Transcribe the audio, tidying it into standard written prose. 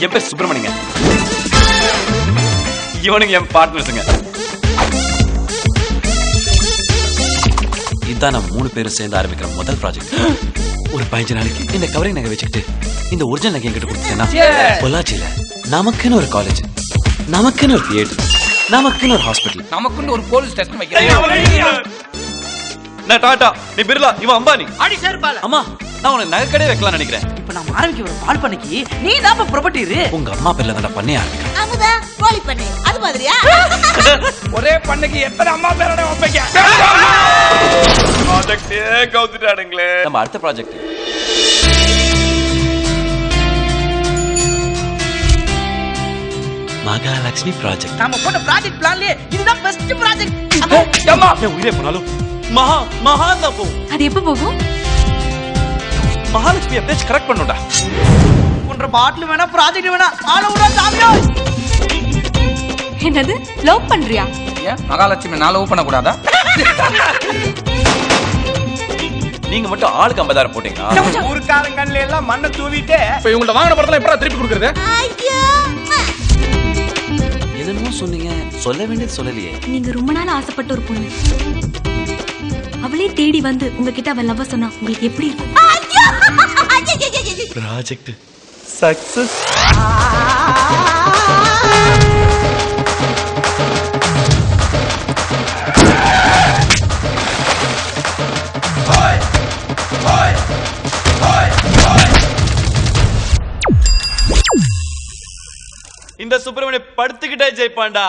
என் பேர் சுப்பிரமணியங்க. இவனுங்க என் பார்ட்னர்ஸுங்க. இதுதான் நம்ம 3 பேரும் சேர்ந்து ஆரம்பிக்கிற முதல் ப்ராஜெக்ட். ஒரு 15 நாளைக்கு இந்த கவரிங் நகை வச்சுக்கிட்டு இந்த ஒரிஜினல் நகை என்கிட்ட கொடுத்தேன்னா பொள்ளாச்சியில நமக்குன்னு ஒரு காலேஜ், நமக்குன்னு ஒரு தியேட்டர், நமக்குன்னு ஒரு ஹாஸ்பிட்டல், நமக்குன்னு ஒரு போலீஸ் ஸ்டேஷன் வைக்கிறேன். நான் டாடா, நீ பிர்லா, இவன் அம்பானி. அடி சார் பால. அம்மா, நான் உனக்கு நகை கடை வைக்கலாம் நினைக்கிறேன். இப்போ நான் ஆரம்பிக்க ஒரு பால் பண்ணைக்கு நீ தான் ப்ராப்பர்ட்டி. உங்க அம்மா பேர்ல தான் பண்ணே ஆரம்பிக்கிறேன். அமுதா கோழி பண்ணை அது மாதிரியா? ஒரே பண்ணைக்கு எத்தனை அம்மா பேரோட வைப்பீங்க? ப்ராஜெக்ட் கவுத்துட்டானுங்களே. நம்ம அடுத்த ப்ராஜெக்ட் மகாலட்சுமி ப்ராஜெக்ட். நாம போட்ட ப்ராஜெக்ட் பிளான்லயே இதுதான் பெஸ்ட் ப்ராஜெக்ட். அம்மா உயிரே போனாலும் மகா தான் போகும். அது எப்ப போகும்? மகாலட்சுமி எப்படியாச்சும் கரெக்ட் பண்ணுடா. ஒன்ற பாட்டில் வேணா ப்ராஜெக்ட் வேணா ஆள விடுறா சாமியோ. என்னது லவ் பண்றியா? ஏன் மகாலட்சுமி நான் லவ் பண்ண கூடாதா? நீங்க மட்டும் ஆளுக்கு 50,000 போட்டீங்கன்னா ஊர்க்காரங்க கண்ணுல எல்லாம் மண்ணை தூவிட்டு இப்ப இவங்கள்ட்ட வாங்கின படத்துல எப்படா திருப்பி கொடுக்கறது? ஐயோ என்னமோ சொன்னீங்க, சொல்ல வேண்டியது சொல்லலையே. நீங்க ரொம்ப நாள் ஆசைப்பட்ட ஒரு பொண்ணு அவளே தேடி வந்து உங்ககிட்ட அவ லவ் சொன்னா உங்களுக்கு எப்படி இருக்கும்? Project success. இந்த சுப்பிரமணிய படுத்துக்கிட்டே ஜெயிப்பான்டா.